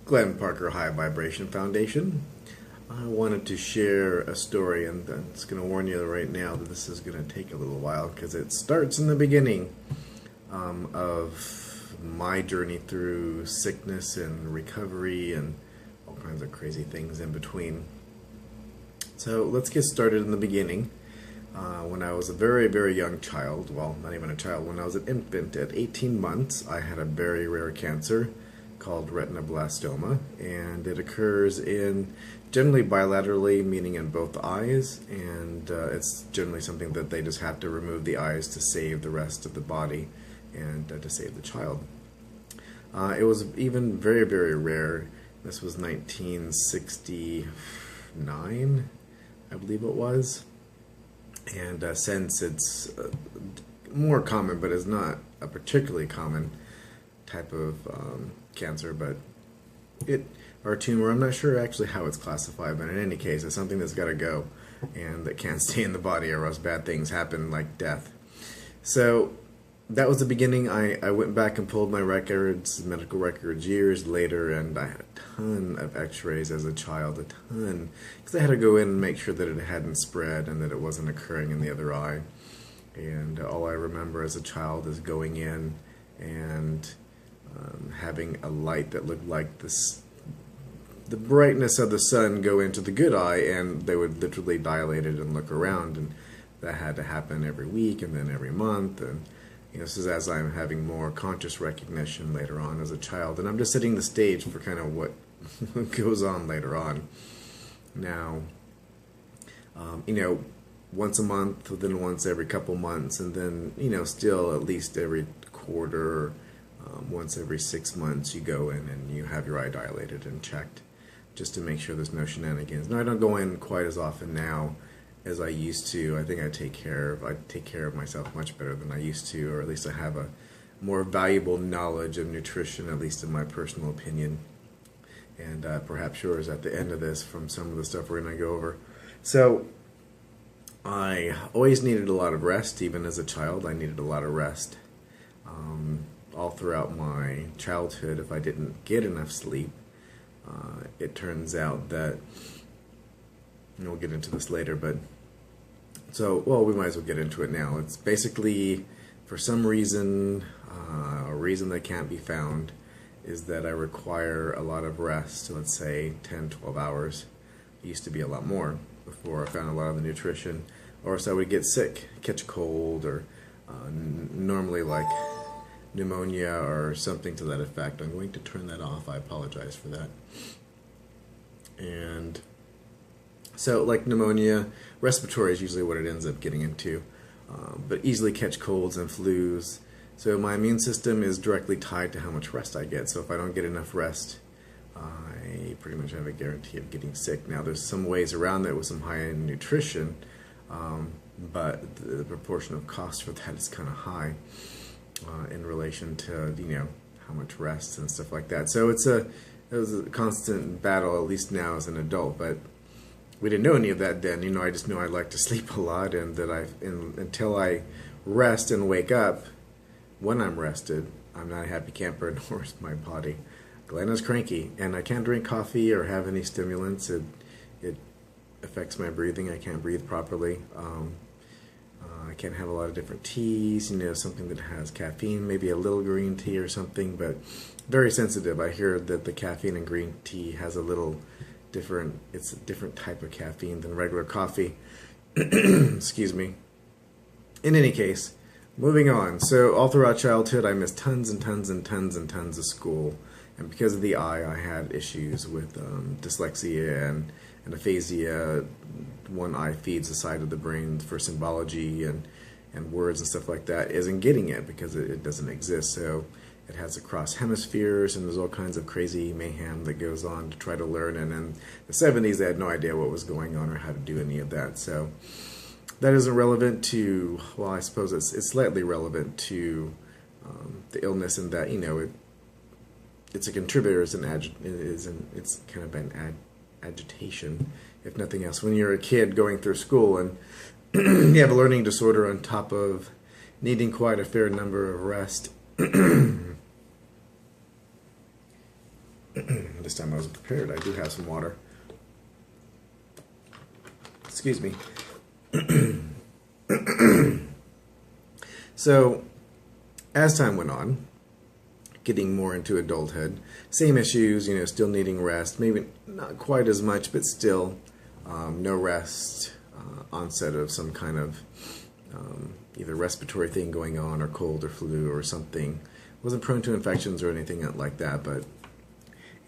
Glenn Parker High Vibration Foundation. I wanted to share a story, and it's going to warn you right now that this is going to take a little while because it starts in the beginning of my journey through sickness and recovery and all kinds of crazy things in between. So let's get started in the beginning. When I was a very, very young child, well, not even a child, when I was an infant at 18 months, I had a very rare cancer called retinoblastoma, and it occurs in generally bilaterally, meaning in both eyes, and it's generally something that they just have to remove the eyes to save the rest of the body and to save the child. It was even very, very rare. This was 1969, I believe it was. And since it's more common, but it's not a particularly common type of cancer, but or tumor, I'm not sure actually how it's classified, but in any case, it's something that's got to go and that can't stay in the body, or else bad things happen like death. So that was the beginning. I went back and pulled my records, medical records, years later, and I had a ton of x-rays as a child, a ton, because I had to go in and make sure that it hadn't spread and that it wasn't occurring in the other eye. And all I remember as a child is going in and having a light that looked like this, the brightness of the sun go into the good eye, and they would literally dilate it and look around, and that had to happen every week and then every month. And this is as I'm having more conscious recognition later on as a child, and I'm just setting the stage for kind of what goes on later on. Now, once a month, then once every couple months, and then, still at least every quarter, once every 6 months, you go in and you have your eye dilated and checked, just to make sure there's no shenanigans. Now, I don't go in quite as often now as I used to. I think I take care of myself much better than I used to, or at least I have a more valuable knowledge of nutrition, at least in my personal opinion. And perhaps yours at the end of this from some of the stuff we're going to go over. So I always needed a lot of rest. Even as a child, I needed a lot of rest. All throughout my childhood, if I didn't get enough sleep, it turns out that, and we'll get into this later, but we might as well get into it now. It's basically, for some reason, a reason that can't be found, is that I require a lot of rest. So let's say 10, 12 hours. It used to be a lot more before I found a lot of the nutrition, or else I would get sick, catch a cold, or normally like pneumonia or something to that effect. I'm going to turn that off. I apologize for that. And so, like pneumonia, respiratory is usually what it ends up getting into, but easily catch colds and flus. So my immune system is directly tied to how much rest I get. So if I don't get enough rest, I pretty much have a guarantee of getting sick. Now, there's some ways around that with some high-end nutrition, but the proportion of cost for that is kind of high in relation to how much rest and stuff like that. So it was a constant battle, at least now as an adult, but we didn't know any of that then. I just knew I like to sleep a lot, and that until I rest and wake up, when I'm rested, I'm not a happy camper, nor is my body. Glenn is cranky, and I can't drink coffee or have any stimulants. It affects my breathing. I can't breathe properly. I can't have a lot of different teas, something that has caffeine, maybe a little green tea or something, but very sensitive. I hear that the caffeine in green tea has a little different, it's a different type of caffeine than regular coffee. Excuse me. In any case, moving on. So all throughout childhood, I missed tons and tons and tons and tons of school. And because of the eye, I had issues with dyslexia and aphasia. One eye feeds the side of the brain for symbology and words and stuff like that. Isn't getting it because it doesn't exist. So it has across hemispheres, and there's all kinds of crazy mayhem that goes on to try to learn. And in the 70s, they had no idea what was going on or how to do any of that. So that isn't relevant to, well, I suppose it's slightly relevant to the illness in that, it's a contributor, it's kind of an agitation, if nothing else. When you're a kid going through school and you have a learning disorder on top of needing quite a fair number of rest, This time I was prepared. I do have some water. Excuse me. So, as time went on, getting more into adulthood, same issues, you know, still needing rest, maybe not quite as much, but still no rest, onset of some kind of either respiratory thing going on or cold or flu or something. Wasn't prone to infections or anything like that, but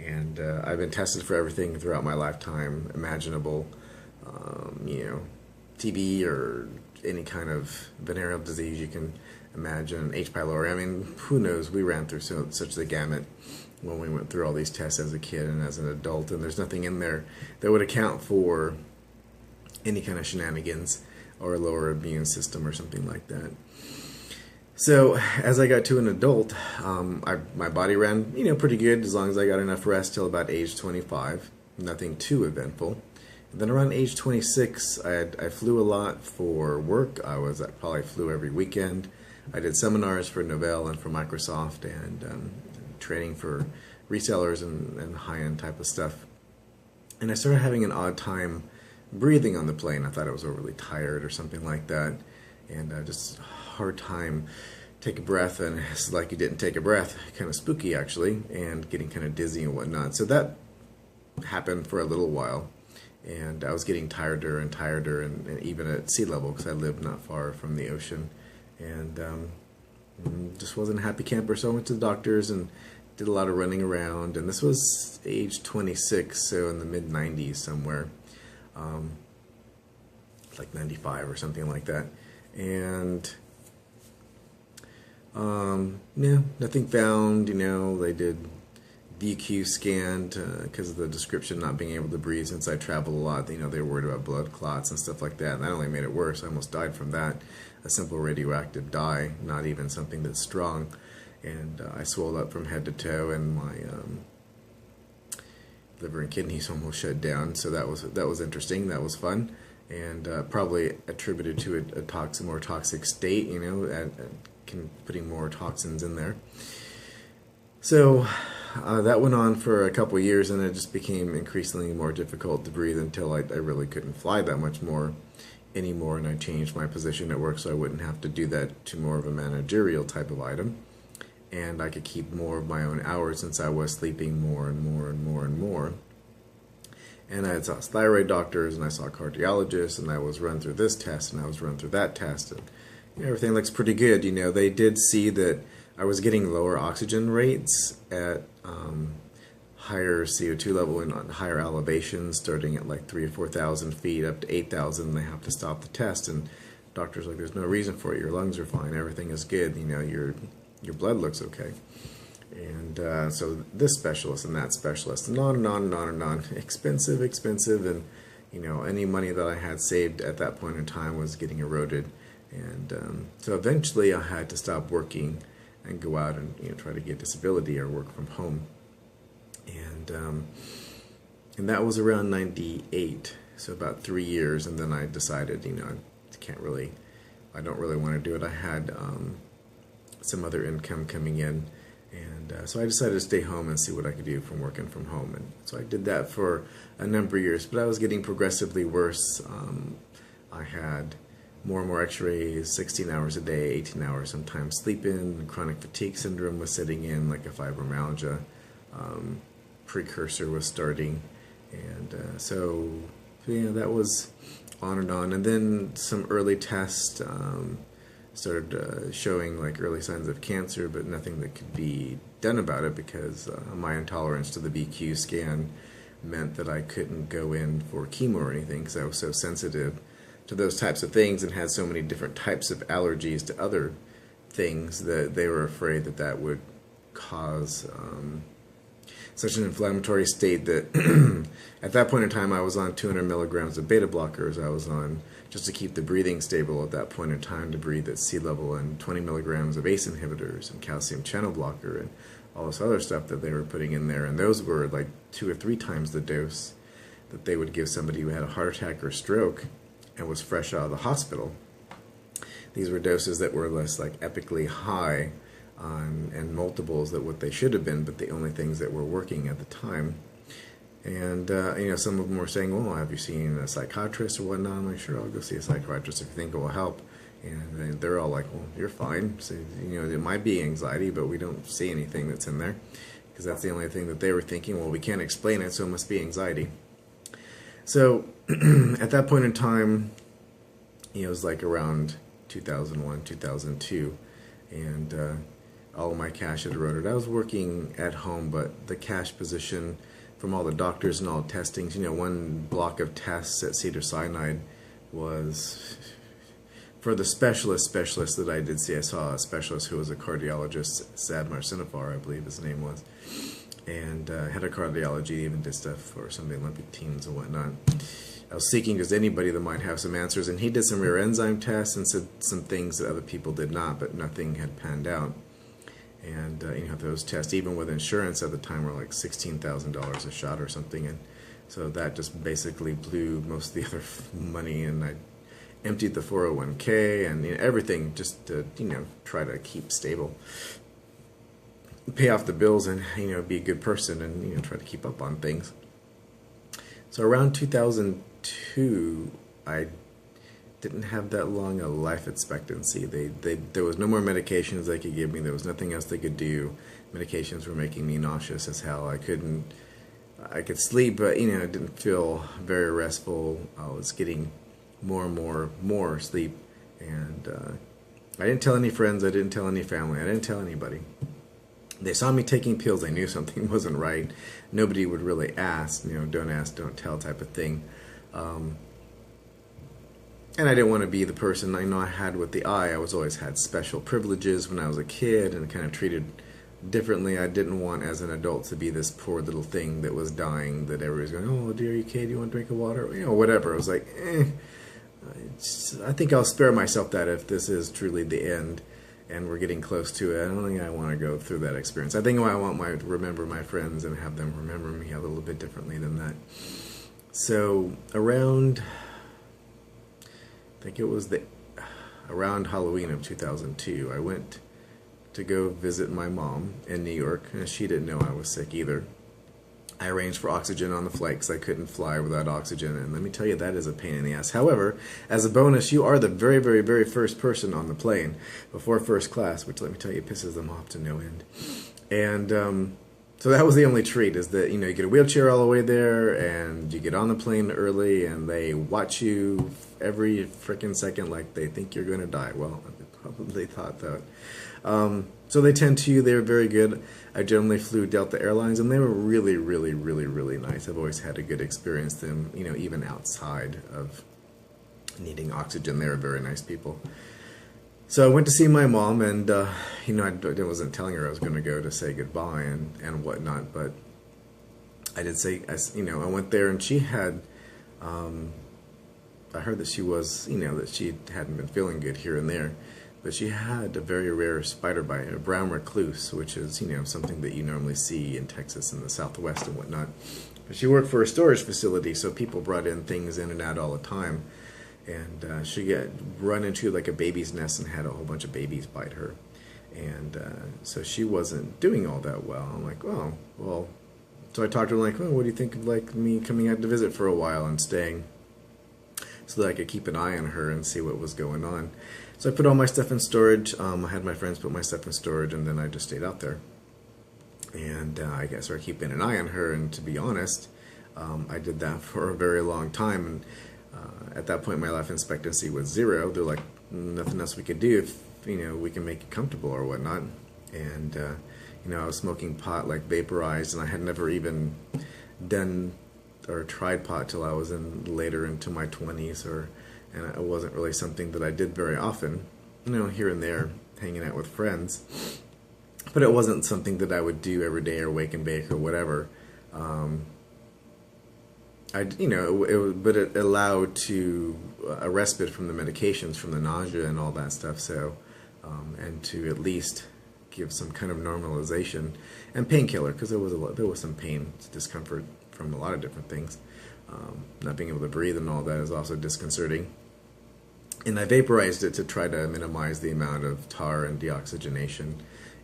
I've been tested for everything throughout my lifetime imaginable, you know, TB or any kind of venereal disease you can imagine, H. pylori. I mean, who knows? We ran through such the gamut when we went through all these tests as a kid and as an adult, and there's nothing in there that would account for any kind of shenanigans or a lower immune system or something like that. So as I got to an adult, my body ran, you know, pretty good as long as I got enough rest till about age 25. Nothing too eventful. And then around age 26, I flew a lot for work. I probably flew every weekend. I did seminars for Novell and for Microsoft and training for resellers and high-end type of stuff. And I started having an odd time breathing on the plane. I thought I was overly tired or something like that. And just hard time take a breath, and it's like you didn't take a breath. Kind of spooky, actually, and getting kind of dizzy and whatnot. So that happened for a little while. And I was getting tireder and tireder, and even at sea level, because I lived not far from the ocean. And just wasn't a happy camper, so I went to the doctors and did a lot of running around. And this was age 26, so in the mid-90s somewhere, like 95 or something like that. And yeah, nothing found. You know, they did VQ scanned because of the description not being able to breathe. Since I traveled a lot, you know, they were worried about blood clots and stuff like that, and that only made it worse. I almost died from that. A simple radioactive dye, not even something that's strong. And I swelled up from head to toe, and my liver and kidneys almost shut down. So that was interesting. That was fun, and probably attributed to a more toxic state. You know, putting more toxins in there. So that went on for a couple of years, and it just became increasingly more difficult to breathe until I really couldn't fly that much more anymore, and I changed my position at work so I wouldn't have to do that to more of a managerial type of item, and I could keep more of my own hours since I was sleeping more and more and more and more. And I saw thyroid doctors, and I saw cardiologists, and I was run through this test, and I was run through that test, and everything looks pretty good. You know, they did see that I was getting lower oxygen rates at higher CO2 level and on higher elevations, starting at like 3,000 or 4,000 feet up to 8,000. They have to stop the test, and doctor's like, "There's no reason for it. Your lungs are fine. Everything is good. You know, your blood looks okay." And so this specialist and that specialist, and on and on and on and on. Expensive, and you know, any money that I had saved at that point in time was getting eroded. And so eventually I had to stop working and go out and, you know, try to get disability or work from home. And that was around 98, so about 3 years. And then I decided, you know, I don't really want to do it. I had some other income coming in, and so I decided to stay home and see what I could do from working from home. And so I did that for a number of years, but I was getting progressively worse. I had more and more x-rays, 16 hours a day, 18 hours sometimes sleeping. Chronic fatigue syndrome was setting in, like a fibromyalgia precursor was starting. And so yeah, that was on and on. And then some early tests started showing like early signs of cancer, but nothing that could be done about it because my intolerance to the VQ scan meant that I couldn't go in for chemo or anything because I was so sensitive to those types of things and had so many different types of allergies to other things that they were afraid that that would cause such an inflammatory state that at that point in time I was on 200 milligrams of beta blockers. I was on, just to keep the breathing stable at that point in time, to breathe at sea level, and 20 milligrams of ACE inhibitors and calcium channel blocker and all this other stuff that they were putting in there. And those were like 2 or 3 times the dose that they would give somebody who had a heart attack or stroke and was fresh out of the hospital. These were doses that were less like epically high and multiples that what they should have been, but the only things that were working at the time. And, you know, some of them were saying, well, have you seen a psychiatrist or whatnot? I'm like, sure, I'll go see a psychiatrist if you think it will help. And they're all like, well, you're fine. So, you know, it might be anxiety, but we don't see anything that's in there. Because that's the only thing that they were thinking, well, we can't explain it, so it must be anxiety. So, at that point in time, you know, it was like around 2001, 2002, and all of my cash had eroded. I was working at home, but the cash position from all the doctors and all the testings, you know, one block of tests at Cedars-Sinai was, for the specialist that I did see, I saw a specialist who was a cardiologist, Sad Marcinifar, I believe his name was, and had a cardiology, even did stuff for some of the Olympic teams and whatnot. I was seeking just anybody that might have some answers, and he did some rare enzyme tests and said some things that other people did not, but nothing had panned out. And you know, those tests, even with insurance at the time, were like $16,000 a shot or something, and so that just basically blew most of the other money, and I emptied the 401k and, you know, everything just to, you know, try to keep stable, pay off the bills, and, you know, be a good person, and, you know, try to keep up on things. So around 2002, I didn't have that long a life expectancy. There was no more medications they could give me. There was nothing else they could do. Medications were making me nauseous as hell. I could sleep, but, you know, it didn't feel very restful. I was getting more and more sleep, and I didn't tell any friends. I didn't tell any family. I didn't tell anybody. They saw me taking pills. They knew something wasn't right. Nobody would really ask, you know, don't ask, don't tell type of thing. And I didn't want to be the person, I know I had with the eye. I always had special privileges when I was a kid and kind of treated differently. I didn't want as an adult to be this poor little thing that was dying, that everybody's going, oh dear, you kid, you want to drink of water? You know, whatever. I was like, I think I'll spare myself that if this is truly the end and we're getting close to it. I don't think I want to go through that experience. I think I want to remember my friends and have them remember me a little bit differently than that. So around, I think it was around Halloween of 2002, I went to go visit my mom in New York, and she didn't know I was sick either. I arranged for oxygen on the flight because I couldn't fly without oxygen, and let me tell you, that is a pain in the ass. However, as a bonus, you are the very, very, very first person on the plane before first class, which, let me tell you, pisses them off to no end. And so that was the only treat, is that, you know, you get a wheelchair all the way there, and you get on the plane early, and they watch you every frickin' second like they think you're going to die. Well, they probably thought that. So they tend to, they're very good. I generally flew Delta Airlines, and they were really, really, really, really nice. I've always had a good experience with them, you know, even outside of needing oxygen. They were very nice people. So I went to see my mom, and, you know, I wasn't telling her I was going to go to say goodbye and whatnot, but I did say, you know, I went there, and she had, I heard that she was, you know, that she hadn't been feeling good here and there, but she had a very rare spider bite, a brown recluse, which is, you know, something that you normally see in Texas and the Southwest and whatnot. But she worked for a storage facility, so people brought in things in and out all the time. And she got run into like a baby's nest and had a whole bunch of babies bite her. And so she wasn't doing all that well. I'm like, oh, well. So I talked to her like, oh, what do you think of like me coming out to visit for a while and staying, so that I could keep an eye on her and see what was going on. So I put all my stuff in storage. I had my friends put my stuff in storage, and then I just stayed out there. And I guess I started keeping an eye on her, and to be honest, I did that for a very long time. And at that point, my life expectancy was 0. They're like, nothing else we could do if, you know, we can make you comfortable or whatnot. And, you know, I was smoking pot, like vaporized, and I had never even done or tried pot till I was later into my 20s, and it wasn't really something that I did very often, you know, here and there, hanging out with friends. But it wasn't something that I would do every day or wake and bake or whatever. You know, but it allowed to a respite from the medications, from the nausea and all that stuff. So, and to at least give some kind of normalization and painkiller, because there was some pain, discomfort from a lot of different things. Not being able to breathe and all that is also disconcerting. And I vaporized it to try to minimize the amount of tar and deoxygenation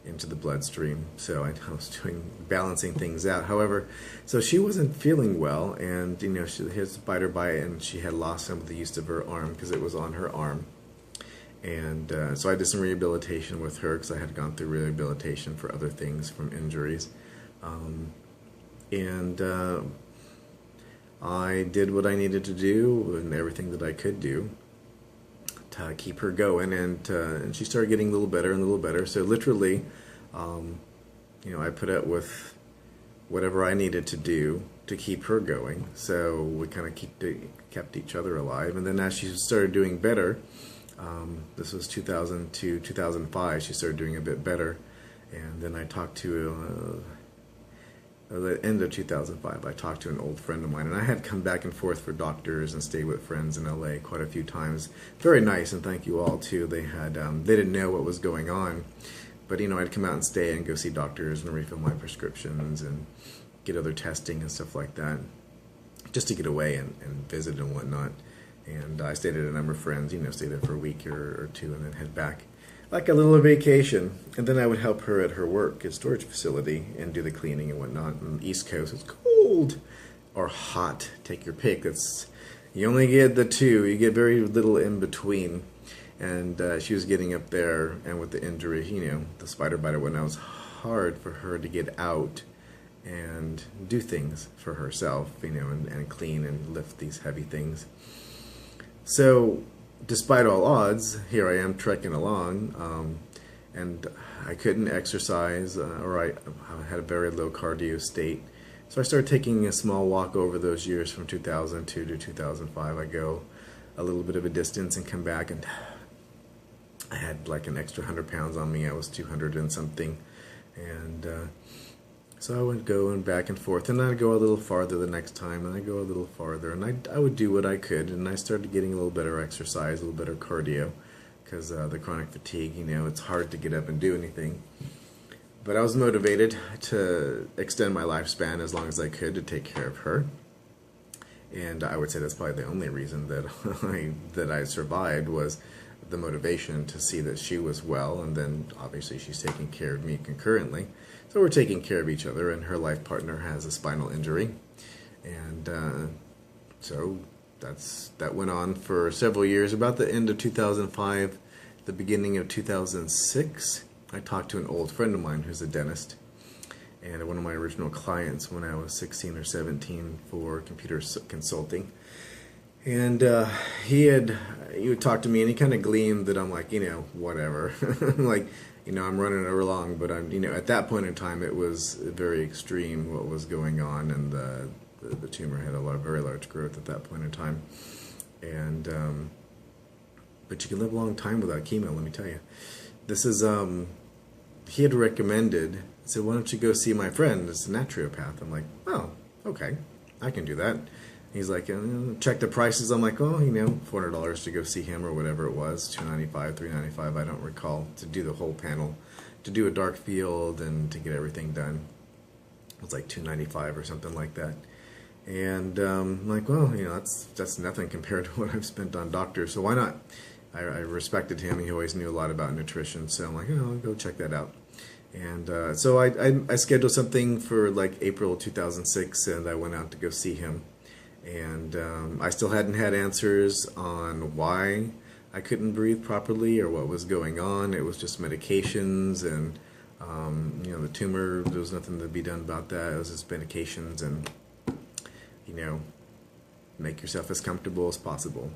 into the bloodstream. So I was balancing things out. However, so she wasn't feeling well, and she had a spider bite, and she had lost some of the use of her arm because it was on her arm. And so I did some rehabilitation with her because I had gone through rehabilitation for other things from injuries. I did what I needed to do and everything that I could do to keep her going, and she started getting a little better and a little better. So literally, I put up with whatever I needed to do to keep her going. So we kind of kept each other alive. And then as she started doing better, this was 2002, 2005, she started doing a bit better. And then I talked to, at the end of 2005, I talked to an old friend of mine. And I had come back and forth for doctors and stayed with friends in LA quite a few times. Very nice, and thank you all too. They had, they didn't know what was going on. But, I'd come out and stay and go see doctors and refill my prescriptions and get other testing and stuff like that. Just to get away and visit and whatnot. And I stayed at a number of friends, stayed there for a week or two and then head back. Like a little vacation. And then I would help her at her work at storage facility and do the cleaning and whatnot. On the East Coast, it's cold or hot. Take your pick. You only get the two. You get very little in between. And she was getting up there, and with the injury, the spider bite, when it was hard for her to get out and do things for herself, and clean and lift these heavy things. So, despite all odds, here I am trekking along, and I couldn't exercise, or I had a very low cardio state. So I started taking a small walk over those years from 2002 to 2005. I go a little bit of a distance and come back, and I had like an extra 100 pounds on me. I was 200 and something, and so I would go back and forth, and I'd go a little farther the next time, and I'd go a little farther, and I would do what I could, and I started getting a little better exercise, a little better cardio, because the chronic fatigue, it's hard to get up and do anything. But I was motivated to extend my lifespan as long as I could to take care of her. And I would say that's probably the only reason that I survived, was the motivation to see that she was well, and then obviously she's taking care of me concurrently. So we're taking care of each other, and her life partner has a spinal injury. And so that went on for several years. About the end of 2005, the beginning of 2006, I talked to an old friend of mine who's a dentist, and one of my original clients when I was 16 or 17 for computer consulting. And he would talk to me, and he kind of gleamed that I'm like, whatever. Like, I'm running along, but I'm, at that point in time, it was very extreme what was going on, and the tumor had a very large growth at that point in time. And but you can live a long time without chemo, let me tell you. This is he had recommended, said, why don't you go see my friend, it's a naturopath. I'm like, oh, okay, I can do that. He's like, check the prices. I'm like, oh, $400 to go see him, or whatever it was, $295, $395, I don't recall, to do the whole panel, to do a dark field and to get everything done. It was like $295 or something like that. And I'm like, well, that's nothing compared to what I've spent on doctors, so why not? I respected him. He always knew a lot about nutrition, so I'm like, I'll go check that out. And so I scheduled something for like April 2006, and I went out to go see him. And I still hadn't had answers on why I couldn't breathe properly or what was going on. It was just medications, and the tumor, there was nothing to be done about that. It was just medications, and make yourself as comfortable as possible.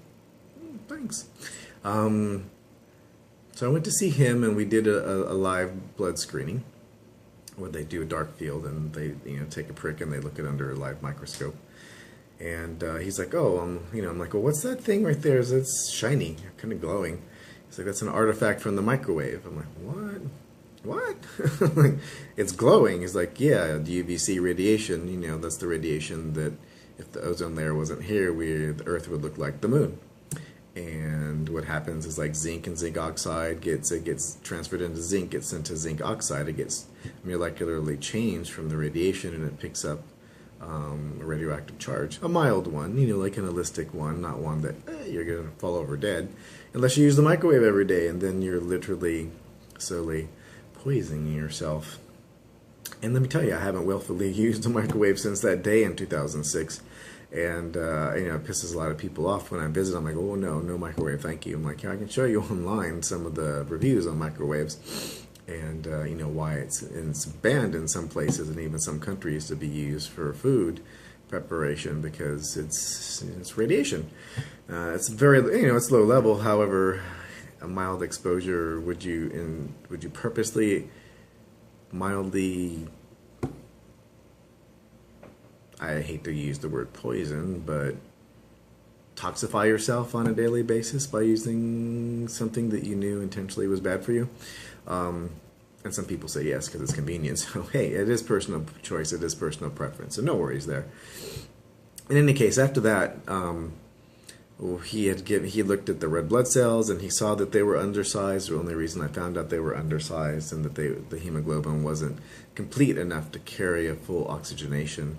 Thanks. So I went to see him, and we did a live blood screening where they do a dark field, and they take a prick and they look it under a live microscope. And he's like, oh, I'm like, well, what's that thing right there? It's shiny, kind of glowing. He's like, that's an artifact from the microwave. I'm like, what? Like, it's glowing. He's like, yeah, the UVC radiation, that's the radiation that if the ozone layer wasn't here, the Earth would look like the moon. And what happens is, like, zinc and zinc oxide gets transferred into zinc, gets into zinc oxide, it gets molecularly changed from the radiation, and it picks up a radioactive charge, a mild one, like an allistic one, not one that you're gonna fall over dead, unless you use the microwave every day, and then you're literally slowly poisoning yourself. And let me tell you, I haven't willfully used a microwave since that day in 2006. And, it pisses a lot of people off when I visit. I'm like, oh, no microwave, thank you. I'm like, yeah, I can show you online some of the reviews on microwaves and, why it's banned in some places and even some countries to be used for food preparation because it's radiation. It's very, it's low level. However, a mild exposure, would you purposely mildly, I hate to use the word poison, but toxify yourself on a daily basis by using something that you knew intentionally was bad for you? And some people say yes because it's convenient. So hey, it is personal choice, it is personal preference, so no worries there. In any case, after that, he looked at the red blood cells and he saw that they were undersized. The only reason I found out they were undersized and that the hemoglobin wasn't complete enough to carry a full oxygenation.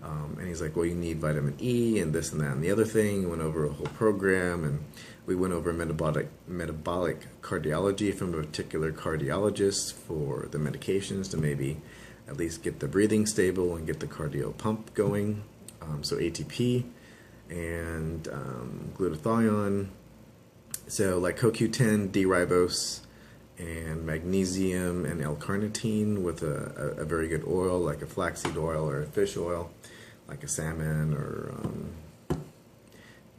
And he's like, well, you need vitamin E and this and that and the other thing. Went over a whole program, and we went over metabolic cardiology from a particular cardiologist for the medications to maybe at least get the breathing stable and get the cardio pump going. So ATP and glutathione. So like CoQ10, D-ribose, and magnesium and L-carnitine with a very good oil, like a flaxseed oil or a fish oil, like a salmon or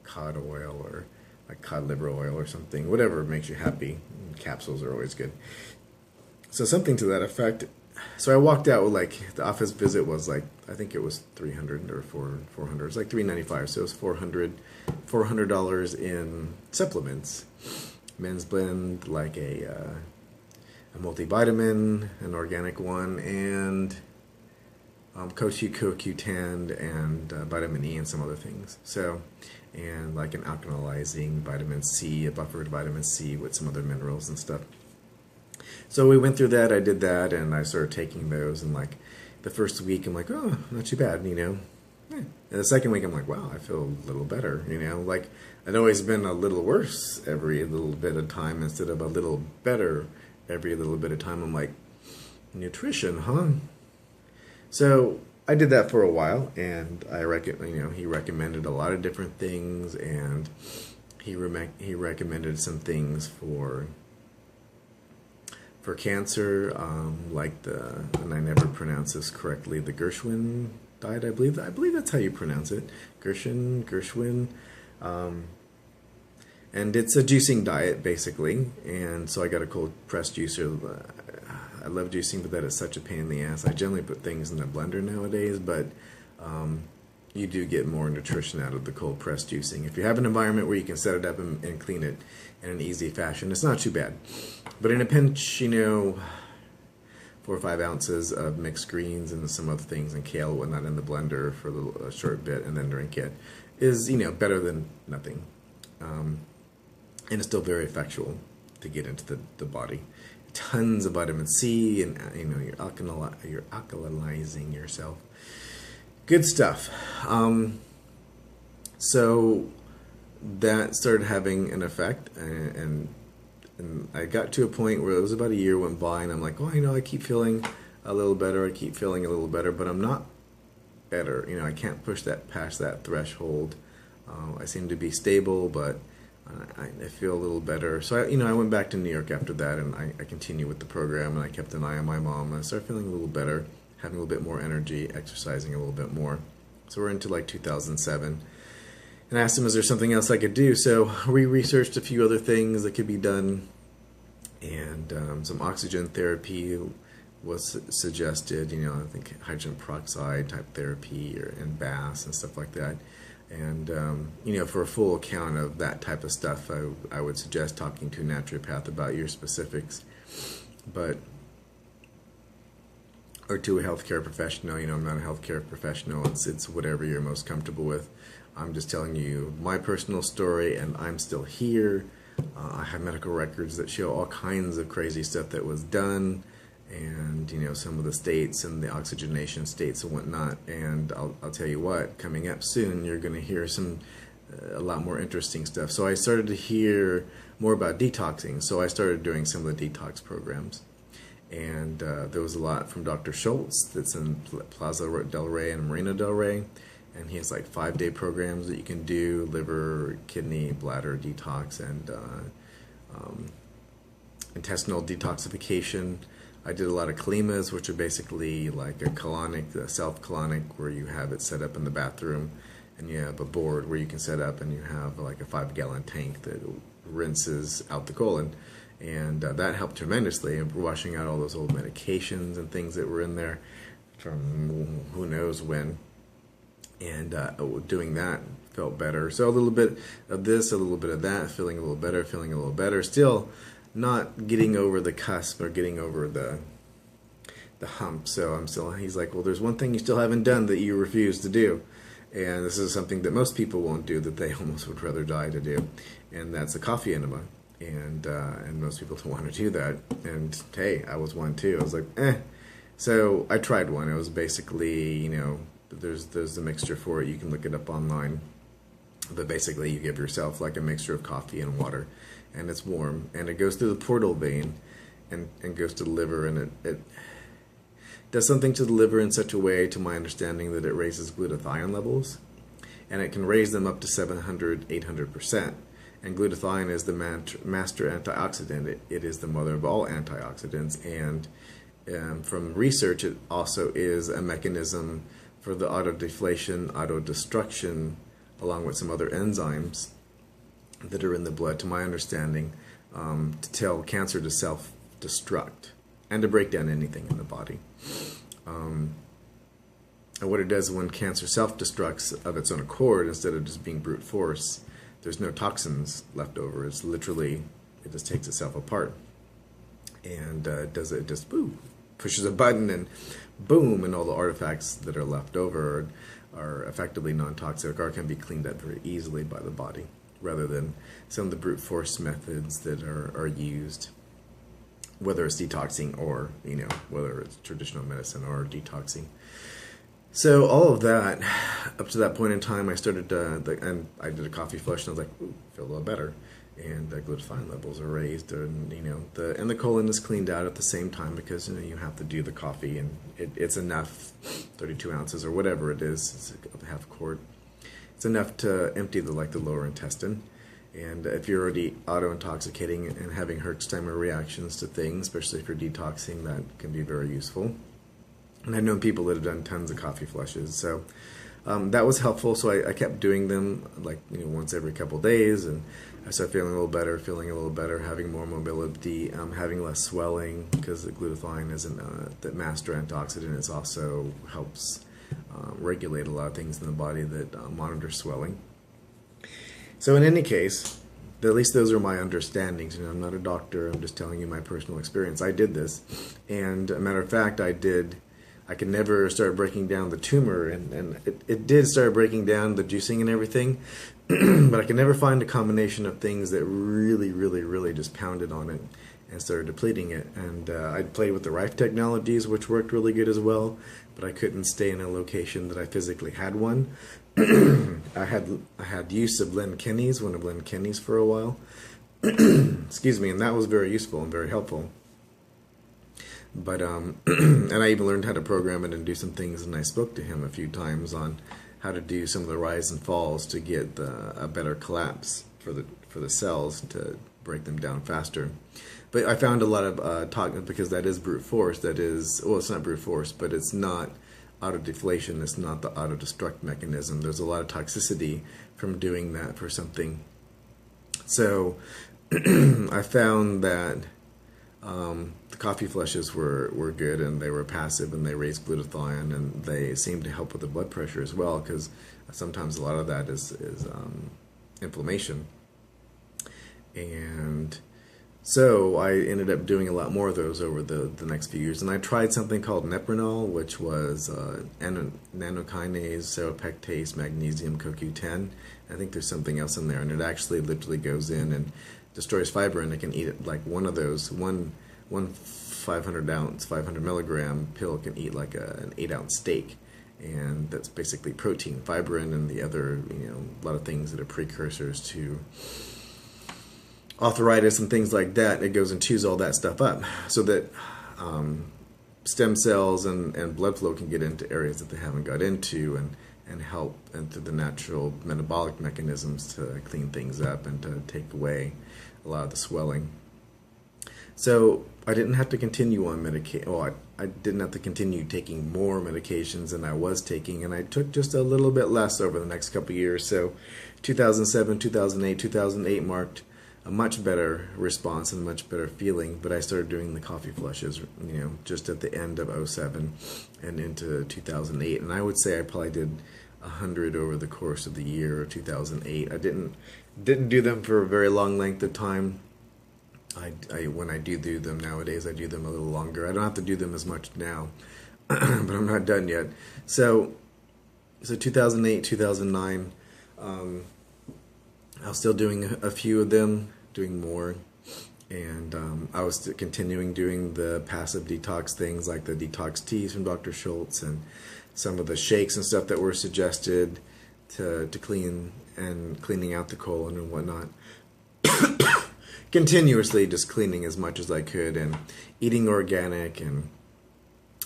cod oil or like cod liver oil or something, whatever makes you happy. Capsules are always good. So something to that effect. So I walked out with, like, the office visit was like, I think it was $300 or $400. It was like $395, so it was $400 in supplements. Men's Blend, like a multivitamin, an organic one, and CoQ10 and vitamin E and some other things. So, and like an alkalizing vitamin C, a buffered vitamin C with some other minerals and stuff. So we went through that, I did that, and I started taking those, and like the first week I'm like, oh, not too bad, And the second week I'm like, wow, I feel a little better, Like I'd always been a little worse every little bit of time instead of a little better every little bit of time. I'm like, nutrition, huh? So I did that for a while, and he recommended a lot of different things, and he recommended some things for cancer, like and I never pronounce this correctly, the Gershwin diet, I believe that's how you pronounce it, Gershwin, and it's a juicing diet basically, and so I got a cold pressed juicer. I love juicing, but that is such a pain in the ass. I generally put things in the blender nowadays, but you do get more nutrition out of the cold pressed juicing. If you have an environment where you can set it up and clean it in an easy fashion, it's not too bad. But in a pinch, 4 or 5 ounces of mixed greens and some other things and kale and whatnot in the blender for a short bit and then drink it is, better than nothing. And it's still very effectual to get into the body. Tons of vitamin C, and you're alkalizing yourself. Good stuff. So that started having an effect, and I got to a point where it was about a year went by, and I'm like, well, I keep feeling a little better. I keep feeling a little better, but I'm not better. I can't push that past that threshold. I seem to be stable, but I feel a little better. So I went back to New York after that, and I continued with the program, and I kept an eye on my mom, and I started feeling a little better, having a little bit more energy, exercising a little bit more. So we're into like 2007, and I asked him, is there something else I could do? So we researched a few other things that could be done, and some oxygen therapy was suggested, I think hydrogen peroxide type therapy and baths and stuff like that. And, for a full account of that type of stuff, I would suggest talking to a naturopath about your specifics, or to a healthcare professional. I'm not a healthcare professional. It's whatever you're most comfortable with. I'm just telling you my personal story, and I'm still here. I have medical records that show all kinds of crazy stuff that was done, and some of the states and the oxygenation states and whatnot. And I'll tell you what, coming up soon, you're going to hear a lot more interesting stuff. So I started to hear more about detoxing. So I started doing some of the detox programs, And there was a lot from Dr. Schultz that's in Plaza del Rey and Marina del Rey. And he has like 5-day programs that you can do: liver, kidney, bladder detox, and intestinal detoxification. I did a lot of Kalimas, which are basically like a colonic, a self-colonic, where you have it set up in the bathroom, and you have a board where you can set up, and you have like a 5-gallon tank that rinses out the colon. And that helped tremendously in washing out all those old medications and things that were in there from who knows when. And doing that felt better. So a little bit of this, a little bit of that, feeling a little better, still not getting over the cusp or getting over the hump. So he's like, well, there's one thing you still haven't done that you refuse to do. And this is something that most people won't do, that they almost would rather die to do. And that's a coffee enema. And most people don't want to do that. And hey, I was one too. I was like, eh. So I tried one. It was basically, you know, there's a mixture for it. You can look it up online. But basically you give yourself like a mixture of coffee and water, and it's warm, and it goes through the portal vein and goes to the liver, and it does something to the liver in such a way, to my understanding, that it raises glutathione levels, and it can raise them up to 700, 800%. And glutathione is the master antioxidant. It is the mother of all antioxidants, and from research, it also is a mechanism for the autodeflation, autodestruction, along with some other enzymes that are in the blood, to my understanding, to tell cancer to self-destruct and to break down anything in the body. And what it does when cancer self-destructs of its own accord, instead of just being brute force, there's no toxins left over. It's literally, it just takes itself apart. And it just boom, pushes a button, and boom, and all the artifacts that are left over are effectively non-toxic, or can be cleaned up very easily by the body, rather than some of the brute force methods that are used, whether it's detoxing or, you know, whether it's traditional medicine or detoxing. So all of that, up to that point in time, I started, and I did a coffee flush, and I was like, ooh, I feel a little better. And the glutathione levels are raised, and you know, the colon is cleaned out at the same time, because you know, you have to do the coffee, and it's enough, 32 ounces or whatever it is, it's a half quart. It's enough to empty the lower intestine. And if you're already auto-intoxicating and having Herxheimer reactions to things, especially if you're detoxing, that can be very useful. And I've known people that have done tons of coffee flushes, so that was helpful. So I kept doing them, like, you know, once every couple of days, and I started feeling a little better, having more mobility, having less swelling, because the glutathione isn't that master antioxidant. It also helps regulate a lot of things in the body that monitor swelling. So in any case, at least those are my understandings. You know, I'm not a doctor. I'm just telling you my personal experience. I did this, and a matter of fact, I could never start breaking down the tumor, and it did start breaking down the juicing and everything, but I could never find a combination of things that really just pounded on it and started depleting it. And I played with the Rife technologies, which worked really good as well, but I couldn't stay in a location that I physically had one. I had use of Len Kenny's, one of Len Kenny's, for a while. Excuse me, and that was very useful and very helpful. But and I even learned how to program it and do some things, and I spoke to him a few times on how to do some of the rise and falls to get a better collapse for the cells, to break them down faster. But I found a lot of talk, because that is brute force. That is, well, it's not brute force, but it's not auto-deflation. It's not the auto-destruct mechanism. There's a lot of toxicity from doing that for something. So I found that the coffee flushes were good, and they were passive, and they raised glutathione, and they seemed to help with the blood pressure as well, because sometimes a lot of that is inflammation. And so I ended up doing a lot more of those over the next few years, and I tried something called Neprinol, which was nanokinase, serrapeptase, magnesium, CoQ10. I think there's something else in there, and it actually literally goes in and destroys fiber, and it can eat it like one of those, one 500 milligram pill can eat like an 8-ounce steak, and that's basically protein, fibrin, and the other, you know, a lot of things that are precursors to arthritis and things like that. It goes and chews all that stuff up, so that stem cells and blood flow can get into areas that they haven't got into, and help and through the natural metabolic mechanisms to clean things up and to take away a lot of the swelling. So I didn't have to continue on medication. Well, I didn't have to continue taking more medications than I was taking, and I took just a little bit less over the next couple of years. So 2007, 2008 marked a much better response and a much better feeling, but I started doing the coffee flushes, just at the end of 2007 and into 2008. And I would say I probably did 100 over the course of the year of 2008. I didn't do them for a very long length of time. When I do them nowadays, I do them a little longer. I don't have to do them as much now, but I'm not done yet. So 2008, 2009, I was still doing a few of them, doing more, and I was continuing doing the passive detox things like the detox teas from Dr. Schultz and some of the shakes and stuff that were suggested to cleaning out the colon and whatnot. Continuously just cleaning as much as I could and eating organic, and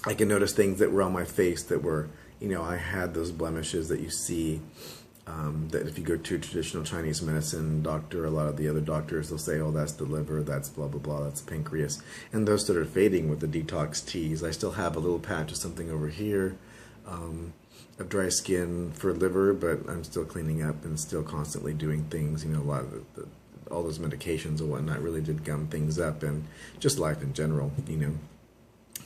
I could notice things that were on my face that were, I had those blemishes that you see. That if you go to a traditional Chinese medicine doctor, a lot of the other doctors, they'll say, oh, that's the liver, that's blah, blah, blah, that's the pancreas. And those started fading with the detox teas. I still have a little patch of something over here of dry skin for liver, but I'm still cleaning up and still constantly doing things. A lot of all those medications and whatnot really did gum things up, and just life in general,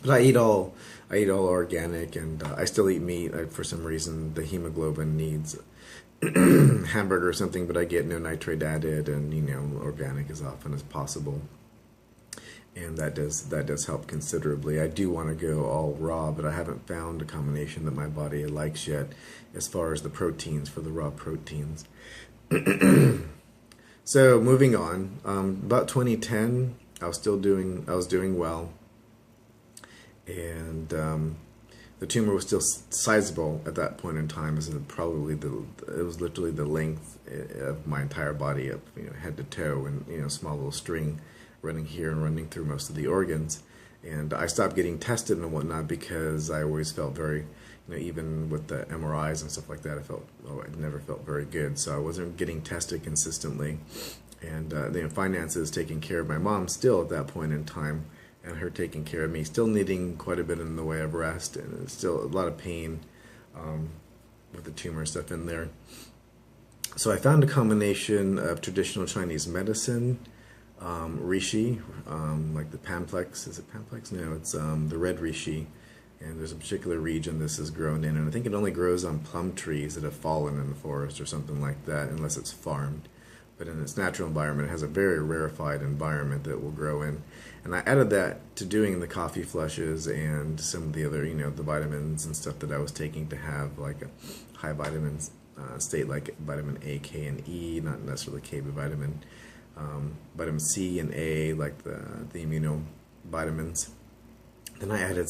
But I eat all organic, and I still eat meat. For some reason, the hemoglobin needs hamburger or something, but I get no nitrate added, and organic as often as possible, and that does help considerably. I do want to go all raw, but I haven't found a combination that my body likes yet as far as the proteins for the raw proteins. So moving on, about 2010, I was doing well, and the tumor was still sizable at that point in time. It was literally the length of my entire body, up head to toe, and small little string running here and running through most of the organs. And I stopped getting tested and whatnot because I always felt very, even with the MRIs and stuff like that, I never felt very good. So I wasn't getting tested consistently, and finances, taking care of my mom still at that point in time, and her taking care of me, still needing quite a bit in the way of rest, and still a lot of pain with the tumor stuff in there. So I found a combination of traditional Chinese medicine, reishi, like the Pamplex. Is it Pamplex? No, it's the red reishi. And there's a particular region this is grown in, and I think it only grows on plum trees that have fallen in the forest or something like that, unless it's farmed. But in its natural environment, it has a very rarefied environment that will grow in. And I added that to doing the coffee flushes and some of the other, the vitamins and stuff that I was taking to have like a high vitamin state, like vitamin A, K, and E, not necessarily K, but vitamin C and A, like the immunovitamins. Then I added